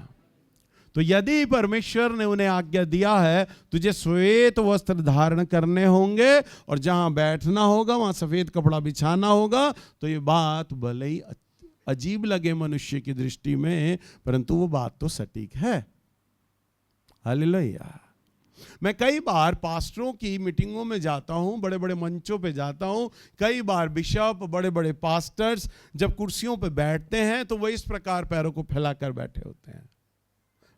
तो यदि परमेश्वर ने उन्हें आज्ञा दिया है तुझे श्वेत वस्त्र धारण करने होंगे और जहां बैठना होगा वहां सफेद कपड़ा बिछाना होगा, तो ये बात भले ही अजीब लगे मनुष्य की दृष्टि में, परंतु वो बात तो सटीक है। हालेलुया। मैं कई बार पास्टरों की मीटिंगों में जाता हूं, बड़े बड़े मंचों पे जाता हूं। कई बार बिशप, बड़े बड़े पास्टर्स जब कुर्सियों पे बैठते हैं तो वो इस प्रकार पैरों को फैलाकर बैठे होते हैं।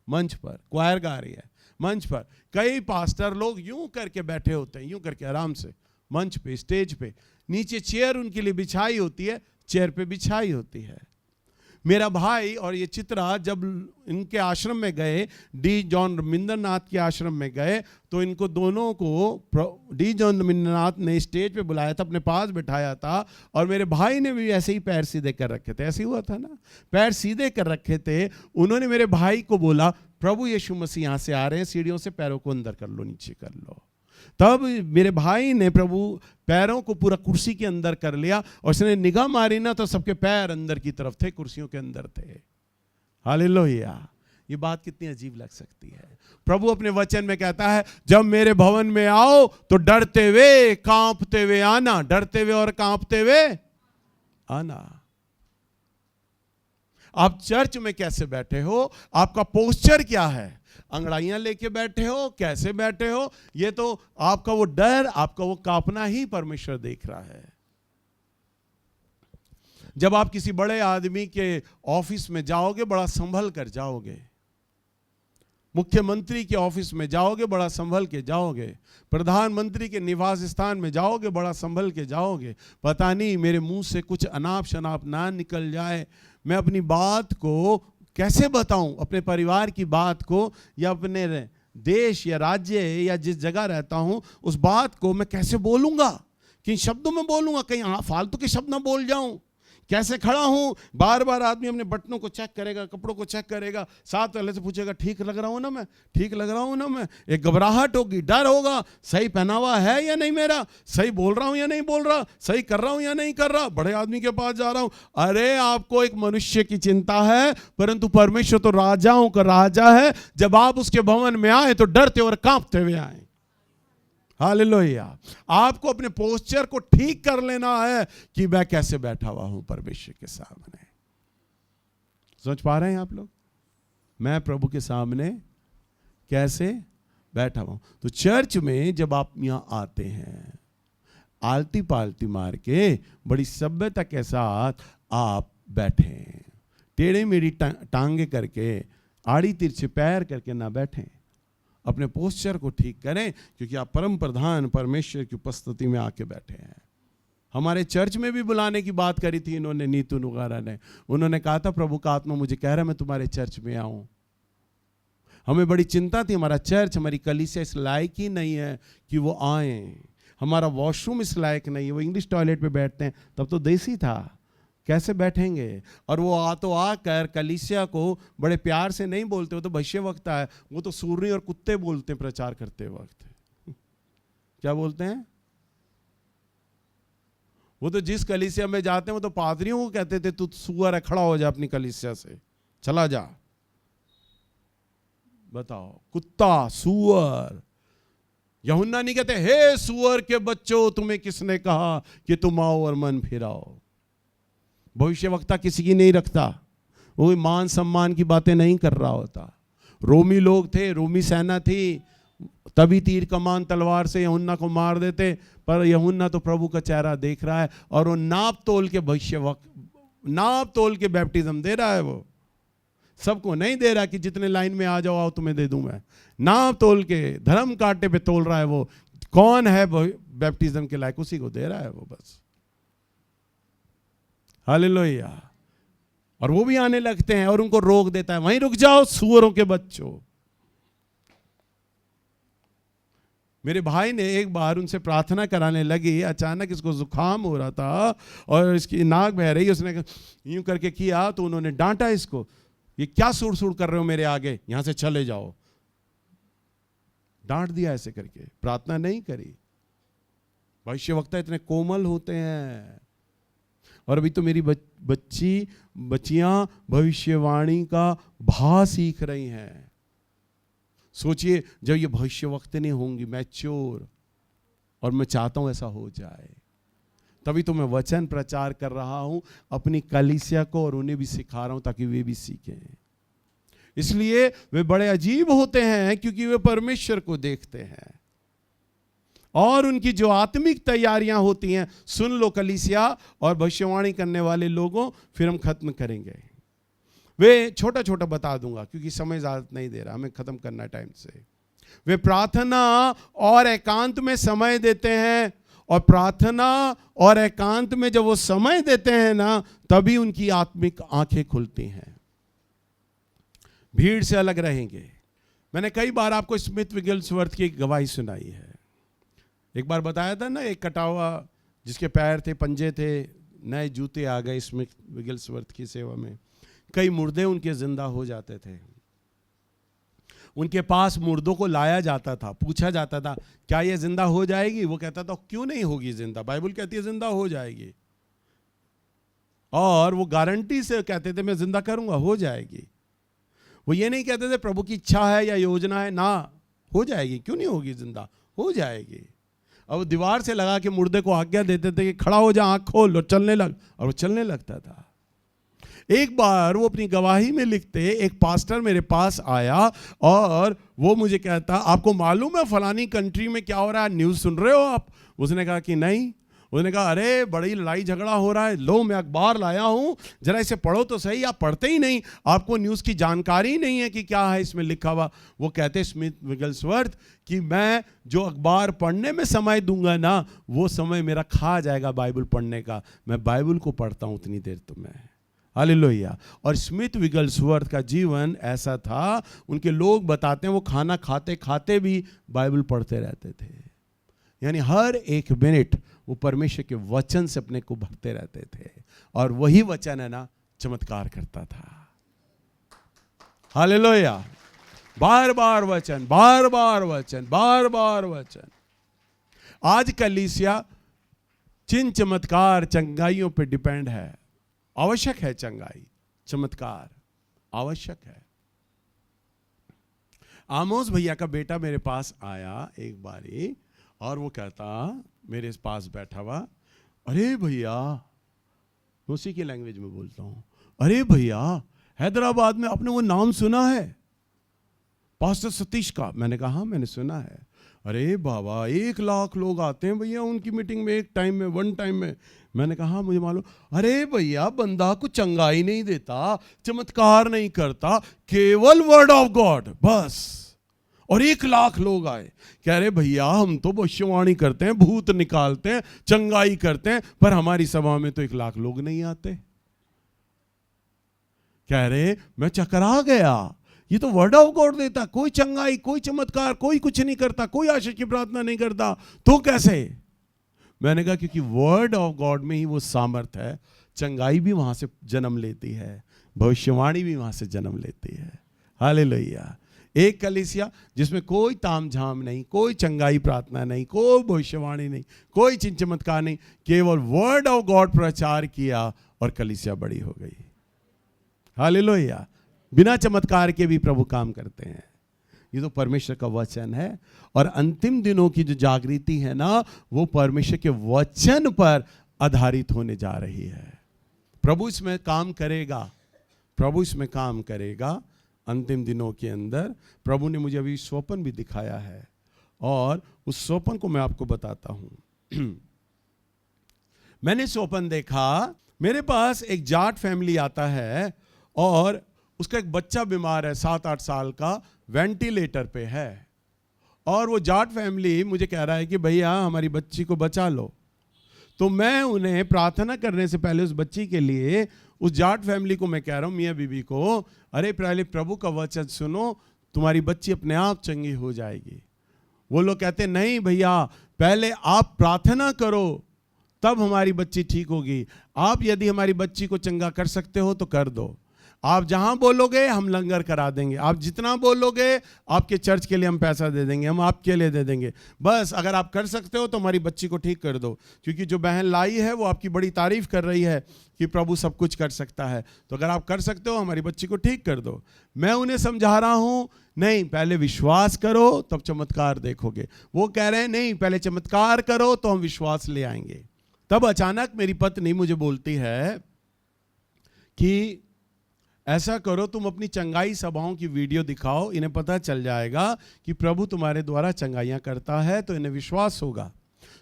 मंच पर क्वायर गा रही है, मंच पर कई पास्टर लोग यूं करके बैठे होते हैं, यूं करके आराम से मंच पे, स्टेज पे। नीचे चेयर उनके लिए बिछाई होती है, चेयर पे बिछाई होती है। मेरा भाई और ये चित्रा जब इनके आश्रम में गए, डी जॉन रविंद्रनाथ के आश्रम में गए, तो इनको दोनों को डी जॉन रविंद्रनाथ ने स्टेज पे बुलाया था, अपने पास बिठाया था, और मेरे भाई ने भी ऐसे ही पैर सीधे कर रखे थे। ऐसे ही हुआ था ना, पैर सीधे कर रखे थे। उन्होंने मेरे भाई को बोला, प्रभु यीशु मसीह यहाँ से आ रहे हैं, सीढ़ियों से पैरों को अंदर कर लो, नीचे कर लो। तब मेरे भाई ने प्रभु पैरों को पूरा कुर्सी के अंदर कर लिया, और उसने निगाह मारी ना तो सबके पैर अंदर की तरफ थे, कुर्सियों के अंदर थे। हालेलुया। ये बात कितनी अजीब लग सकती है। प्रभु अपने वचन में कहता है, जब मेरे भवन में आओ तो डरते हुए, कांपते हुए आना। डरते हुए और कांपते हुए आना। आप चर्च में कैसे बैठे हो, आपका पोस्चर क्या है, अंगड़ाइयां लेके बैठे हो, कैसे बैठे हो, ये तो आपका वो डर, आपका वो कांपना ही परमेश्वर देख रहा है। जब आप किसी बड़े आदमी के ऑफिस में जाओगे, बड़ा संभल कर जाओगे। मुख्यमंत्री के ऑफिस में जाओगे, बड़ा संभल के जाओगे। प्रधानमंत्री के निवास स्थान में जाओगे, बड़ा संभल के जाओगे। पता नहीं मेरे मुंह से कुछ अनाप शनाप ना निकल जाए, मैं अपनी बात को कैसे बताऊं, अपने परिवार की बात को, या अपने देश या राज्य या जिस जगह रहता हूं उस बात को मैं कैसे बोलूंगा, किन शब्दों में बोलूंगा, कहीं फालतू के शब्द ना बोल जाऊं। कैसे खड़ा हूं, बार बार आदमी अपने बटनों को चेक करेगा, कपड़ों को चेक करेगा, साथ वाले से पूछेगा ठीक लग रहा हूं ना मैं, ठीक लग रहा हूं ना मैं। एक घबराहट होगी, डर होगा, सही पहनावा है या नहीं, मेरा सही बोल रहा हूं या नहीं बोल रहा, सही कर रहा हूं या नहीं कर रहा, बड़े आदमी के पास जा रहा हूं। अरे आपको एक मनुष्य की चिंता है, परंतु परमेश्वर तो राजाओं का राजा है। जब आप उसके भवन में आए तो डरते और कांपते हुए आए। हालेलुया। आपको अपने पोस्चर को ठीक कर लेना है कि मैं कैसे बैठा हुआ हूं परमेश्वर के सामने। समझ पा रहे हैं आप लोग, मैं प्रभु के सामने कैसे बैठा हुआ हूं। तो चर्च में जब आप यहां आते हैं, आलती पालती मार के बड़ी सभ्यता के साथ आप बैठें, टेढ़ी मेढ़ी टांगे करके, आड़ी तिरछे पैर करके ना बैठें। अपने पोस्चर को ठीक करें, क्योंकि आप परम प्रधान परमेश्वर की उपस्थिति में आके बैठे हैं। हमारे चर्च में भी बुलाने की बात करी थी इन्होंने, नीतू नुगारा ने। उन्होंने कहा था प्रभु का आत्मा मुझे कह रहा है मैं तुम्हारे चर्च में आऊं। हमें बड़ी चिंता थी, हमारा चर्च, हमारी कलीसिया इस लायक ही नहीं है कि वो आए, हमारा वॉशरूम इस लायक नहीं है, वो इंग्लिश टॉयलेट पे बैठते हैं। तब तो देसी था, कैसे बैठेंगे। और वो आकर कलीसिया को बड़े प्यार से नहीं बोलते, वो तो भविष्यवक्ता है, वो तो सूरनी और कुत्ते बोलते हैं प्रचार करते वक्त। क्या बोलते हैं वो? तो जिस कलीसिया में जाते हैं वो तो पादरियों को कहते थे तू सुअर है, खड़ा हो जा अपनी कलीसिया से, चला जा। बताओ, कुत्ता, सुअर। यूहन्ना नहीं कहते हे सुअर के बच्चों तुम्हें किसने कहा कि तुम आओ और मन फिराओ। भविष्यवक्ता किसी की नहीं रखता, वो मान सम्मान की बातें नहीं कर रहा होता। रोमी लोग थे, रोमी सेना थी, तभी तीर कमान तलवार से यूहन्ना को मार देते। पर यूहन्ना तो प्रभु का चेहरा देख रहा है और वो नाप तोल के नाप तोल के बैप्टिज्म दे रहा है। वो सबको नहीं दे रहा कि जितने लाइन में आ जाओ आओ तुम्हें दे दूं मैं। नाप तोल के धर्म कांटे पे तोल रहा है। वो कौन है बैप्टिज्म के लायक, उसी को दे रहा है वो बस। हालेलुया। और वो भी आने लगते हैं और उनको रोक देता है, वहीं रुक जाओ सुअरों के बच्चों। मेरे भाई ने एक बार उनसे प्रार्थना कराने लगी, अचानक इसको जुकाम हो रहा था और इसकी नाक बह रही, उसने यूं करके किया तो उन्होंने डांटा इसको, ये क्या सुड़ सुड़ कर रहे हो मेरे आगे, यहां से चले जाओ। डांट दिया ऐसे करके, प्रार्थना नहीं करी। भविष्यवक्ता इतने कोमल होते हैं। और अभी तो मेरी बच्चियां भविष्यवाणी का भा सीख रही हैं। सोचिए जब ये भविष्यवक्तनी होंगी मैच्योर, और मैं चाहता हूं ऐसा हो जाए, तभी तो मैं वचन प्रचार कर रहा हूं अपनी कलीसिया को, और उन्हें भी सिखा रहा हूं ताकि वे भी सीखें। इसलिए वे बड़े अजीब होते हैं क्योंकि वे परमेश्वर को देखते हैं। और उनकी जो आत्मिक तैयारियां होती हैं, सुन लो कलीसिया और भविष्यवाणी करने वाले लोगों, फिर हम खत्म करेंगे। वे छोटा छोटा बता दूंगा क्योंकि समय ज़्यादा नहीं दे रहा, हमें खत्म करना टाइम से। वे प्रार्थना और एकांत में समय देते हैं, और प्रार्थना और एकांत में जब वो समय देते हैं ना, तभी उनकी आत्मिक आंखें खुलती हैं। भीड़ से अलग रहेंगे। मैंने कई बार आपको स्मिथ विगिल्सवर्थ की गवाही सुनाई है। एक बार बताया था ना, एक कटा हुआ जिसके पैर थे, पंजे थे, नए जूते आ गए स्मिथ विगिल्सवर्थ की सेवा में। कई मुर्दे उनके जिंदा हो जाते थे। उनके पास मुर्दों को लाया जाता था, पूछा जाता था क्या ये जिंदा हो जाएगी? वो कहता था क्यों नहीं होगी जिंदा, बाइबल कहती है जिंदा हो जाएगी। और वो गारंटी से कहते थे मैं जिंदा करूंगा, हो जाएगी। वो ये नहीं कहते थे प्रभु की इच्छा है या योजना है, ना, हो जाएगी, क्यों नहीं होगी जिंदा, हो जाएगी। और वो दीवार से लगा के मुर्दे को आज्ञा देते थे कि खड़ा हो जा, आंख खोल और चलने लग, और वो चलने लगता था। एक बार वो अपनी गवाही में लिखते, एक पास्टर मेरे पास आया और वो मुझे कहता, आपको मालूम है फलानी कंट्री में क्या हो रहा है, न्यूज़ सुन रहे हो आप? उसने कहा कि नहीं। उसने कहा अरे बड़ी लड़ाई झगड़ा हो रहा है, लो मैं अखबार लाया हूँ, जरा इसे पढ़ो तो सही। आप पढ़ते ही नहीं, आपको न्यूज़ की जानकारी नहीं है कि क्या है इसमें लिखा हुआ। वो कहते स्मिथ विगलस्वर्थ कि मैं जो अखबार पढ़ने में समय दूंगा ना, वो समय मेरा खा जाएगा बाइबल पढ़ने का। मैं बाइबल को पढ़ता हूँ उतनी देर तो मैं। हालेलुया। और स्मिथ विगलस्वर्थ का जीवन ऐसा था, उनके लोग बताते हैं वो खाना खाते खाते भी बाइबल पढ़ते रहते थे। यानी हर एक मिनट वो परमेश्वर के वचन से अपने को भरते रहते थे, और वही वचन है ना चमत्कार करता था। हालेलुया। बार बार वचन, बार बार वचन, बार बार वचन। आज कलीसिया चिन्ह चमत्कार चंगाइयों पे डिपेंड है। आवश्यक है चंगाई, चमत्कार आवश्यक है। आमोस भैया का बेटा मेरे पास आया एक बारी, और वो कहता मेरे पास बैठा हुआ, अरे भैया, उसी की लैंग्वेज में बोलता हूँ, अरे भैया हैदराबाद में आपने वो नाम सुना है पास्टर सतीश का? मैंने कहा हाँ मैंने सुना है। अरे बाबा 1 लाख लोग आते हैं भैया उनकी मीटिंग में, एक टाइम में, वन टाइम में। मैंने कहा मुझे मालूम। अरे भैया बंदा को चंगाई नहीं देता, चमत्कार नहीं करता, केवल वर्ड ऑफ गॉड बस, और 1 लाख लोग आए। कह रहे भैया हम तो भविष्यवाणी करते हैं, भूत निकालते हैं, चंगाई करते हैं, पर हमारी सभा में तो 1 लाख लोग नहीं आते। कह रहे मैं चकरा गया, ये तो वर्ड ऑफ गॉड देता, कोई चंगाई, कोई चमत्कार, कोई कुछ नहीं करता, कोई आशीष की प्रार्थना नहीं करता, तो कैसे? मैंने कहा क्योंकि वर्ड ऑफ गॉड में ही वो सामर्थ है। चंगाई भी वहां से जन्म लेती है, भविष्यवाणी भी वहां से जन्म लेती है। हालेलुया। एक कलीसिया जिसमें कोई तामझाम नहीं, कोई चंगाई प्रार्थना नहीं, कोई भविष्यवाणी नहीं, कोई चिन्ह चमत्कार नहीं, केवल वर्ड ऑफ गॉड प्रचार किया और कलीसिया बड़ी हो गई। हालेलुया। बिना चमत्कार के भी प्रभु काम करते हैं। ये तो परमेश्वर का वचन है, और अंतिम दिनों की जो जागृति है ना, वो परमेश्वर के वचन पर आधारित होने जा रही है। प्रभु इसमें काम करेगा, प्रभु इसमें काम करेगा। अंतिम दिनों के अंदर प्रभु ने मुझे अभी स्वप्न भी दिखाया है, और उस स्वप्न को मैं आपको बताता हूं। मैंने स्वप्न देखा, मेरे पास एक जाट फैमिली आता है, और उसका एक बच्चा बीमार है 7-8 साल का, वेंटिलेटर पे है, और वो जाट फैमिली मुझे कह रहा है कि भैया हमारी बच्ची को बचा लो। तो मैं उन्हें प्रार्थना करने से पहले उस बच्ची के लिए, उस जाट फैमिली को मैं कह रहा हूँ, मियाँ बीबी को, अरे पहले प्रभु का वचन सुनो, तुम्हारी बच्ची अपने आप चंगी हो जाएगी। वो लोग कहते नहीं भैया पहले आप प्रार्थना करो तब हमारी बच्ची ठीक होगी। आप यदि हमारी बच्ची को चंगा कर सकते हो तो कर दो, आप जहां बोलोगे हम लंगर करा देंगे, आप जितना बोलोगे आपके चर्च के लिए हम पैसा दे देंगे, हम आपके लिए दे देंगे, बस अगर आप कर सकते हो तो हमारी बच्ची को ठीक कर दो। क्योंकि जो बहन लाई है वो आपकी बड़ी तारीफ कर रही है कि प्रभु सब कुछ कर सकता है, तो अगर आप कर सकते हो हमारी बच्ची को ठीक कर दो। मैं उन्हें समझा रहा हूं नहीं पहले विश्वास करो तब चमत्कार देखोगे। वो कह रहे हैं नहीं पहले चमत्कार करो तो हम विश्वास ले आएंगे। तब अचानक मेरी पत्नी मुझे बोलती है कि ऐसा करो तुम अपनी चंगाई सभाओं की वीडियो दिखाओ, इन्हें पता चल जाएगा कि प्रभु तुम्हारे द्वारा चंगाइयाँ करता है तो इन्हें विश्वास होगा।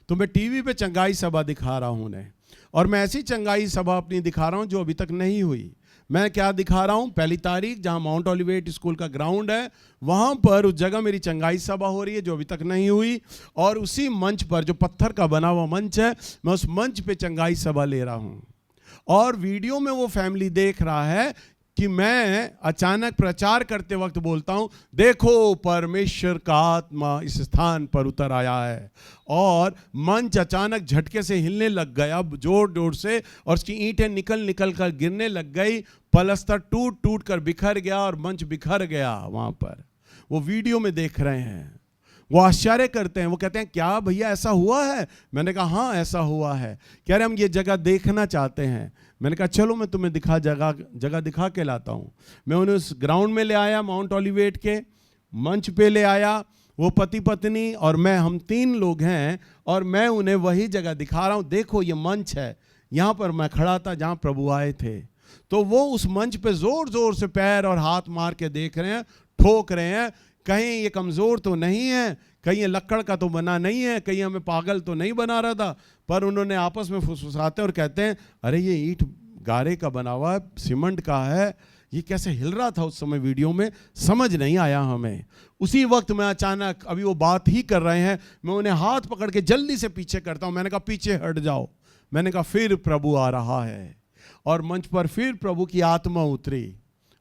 तो मैं टीवी पे चंगाई सभा दिखा रहा हूँ उन्हें, और मैं ऐसी चंगाई सभा अपनी दिखा रहा हूँ जो अभी तक नहीं हुई। मैं क्या दिखा रहा हूँ, पहली तारीख जहाँ माउंट ओलिवेट स्कूल का ग्राउंड है वहाँ पर उस जगह मेरी चंगाई सभा हो रही है जो अभी तक नहीं हुई, और उसी मंच पर जो पत्थर का बना हुआ मंच है, मैं उस मंच पे चंगाई सभा ले रहा हूँ। और वीडियो में वो फैमिली देख रहा है कि मैं अचानक प्रचार करते वक्त बोलता हूं देखो परमेश्वर का आत्मा इस स्थान पर उतर आया है, और मंच अचानक झटके से हिलने लग गया जोर जोर से, और उसकी ईंटें निकल निकल कर गिरने लग गई, पलस्तर टूट टूट कर बिखर गया और मंच बिखर गया। वहां पर वो वीडियो में देख रहे हैं, वो आश्चर्य करते हैं, वो कहते हैं क्या भैया ऐसा हुआ है? मैंने कहा हाँ ऐसा हुआ है। कह रहे हम ये जगह देखना चाहते हैं। मैंने कहा चलो मैं तुम्हें जगह दिखा के लाता हूँ। मैं उन्हें उस ग्राउंड में ले आया, माउंट ओलिवेट के मंच पे ले आया। वो पति पत्नी और मैं, हम 3 लोग हैं, और मैं उन्हें वही जगह दिखा रहा हूँ। देखो ये मंच है, यहाँ पर मैं खड़ा था जहाँ प्रभु आए थे। तो वो उस मंच पे जोर जोर से पैर और हाथ मार के देख रहे हैं, ठोक रहे हैं, कहीं ये कमज़ोर तो नहीं है, कहीं ये लक्कड़ का तो बना नहीं है, कहीं हमें पागल तो नहीं बना रहा था। पर उन्होंने आपस में फुसफुसाते और कहते हैं अरे ये ईंट गारे का बना हुआ है, सीमेंट का है, ये कैसे हिल रहा था उस समय वीडियो में, समझ नहीं आया हमें। उसी वक्त मैं अचानक, अभी वो बात ही कर रहे हैं, मैं उन्हें हाथ पकड़ के जल्दी से पीछे करता हूँ। मैंने कहा पीछे हट जाओ। मैंने कहा फिर प्रभु आ रहा है, और मंच पर फिर प्रभु की आत्मा उतरी,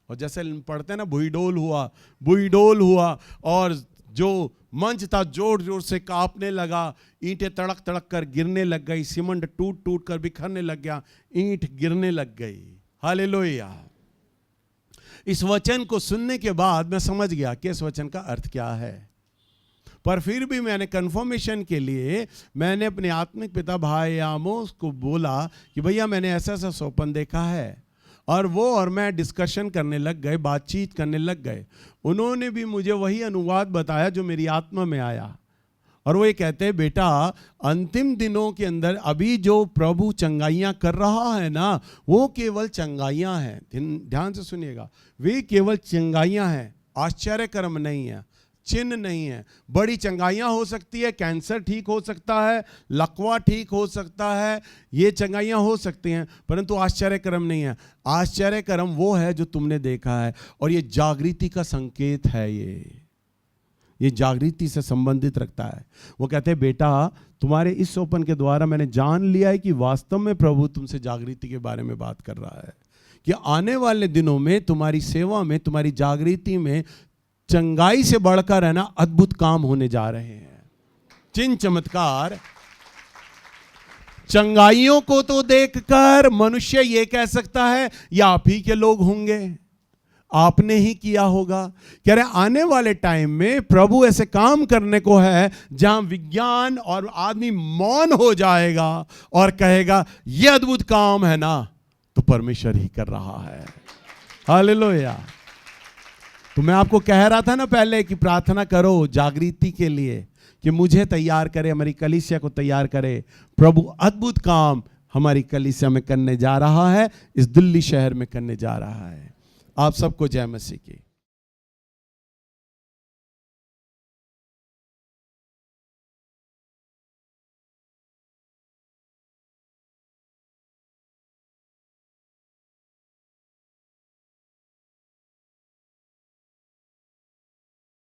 और जैसे पढ़ते हैं ना, भुईडोल हुआ, भुईडोल हुआ, और जो मंच था जोर जोर से कांपने लगा, ईंटें तड़क तड़क कर गिरने लग गई, सीमेंट टूट टूट कर बिखरने लग गया, ईंट गिरने लग गई। हालेलुया। इस वचन को सुनने के बाद मैं समझ गया कि इस वचन का अर्थ क्या है। पर फिर भी मैंने कंफर्मेशन के लिए मैंने अपने आत्मिक पिता भाई आमोस को बोला कि भैया मैंने ऐसा ऐसा स्वप्न देखा है, और वो और मैं डिस्कशन करने लग गए, बातचीत करने लग गए। उन्होंने भी मुझे वही अनुवाद बताया जो मेरी आत्मा में आया, और वो ये कहते हैं बेटा अंतिम दिनों के अंदर अभी जो प्रभु चंगाइयाँ कर रहा है ना, वो केवल चंगाइयाँ हैं। ध्यान से सुनिएगा, वे केवल चंगाइयाँ हैं, आश्चर्यकर्म नहीं है, चिन्ह नहीं है। बड़ी चंगाइयाँ हो सकती है, कैंसर ठीक हो सकता है, लकवा ठीक हो सकता है, ये चंगाइयाँ हो सकती हैं, परंतु आश्चर्यकर्म नहीं है। आश्चर्यकर्म वो है जो तुमने देखा है, और ये जागृति का संकेत है, ये जागृति से संबंधित रखता है। वो कहते हैं बेटा तुम्हारे इस स्वप्न के द्वारा मैंने जान लिया है कि वास्तव में प्रभु तुमसे जागृति के बारे में बात कर रहा है, कि आने वाले दिनों में तुम्हारी सेवा में, तुम्हारी जागृति में चंगाई से बढ़कर है ना अद्भुत काम होने जा रहे हैं। चिन्ह चमत्कार, चंगाइयों को तो देखकर मनुष्य ये कह सकता है ये आप ही के लोग होंगे, आपने ही किया होगा। कह रहे आने वाले टाइम में प्रभु ऐसे काम करने को है जहां विज्ञान और आदमी मौन हो जाएगा और कहेगा ये अद्भुत काम है ना तो परमेश्वर ही कर रहा है। हालेलुया। तो मैं आपको कह रहा था ना पहले कि प्रार्थना करो जागृति के लिए, कि मुझे तैयार करे, हमारी कलीसिया को तैयार करे। प्रभु अद्भुत काम हमारी कलीसिया में करने जा रहा है, इस दिल्ली शहर में करने जा रहा है। आप सबको जय मसीह की।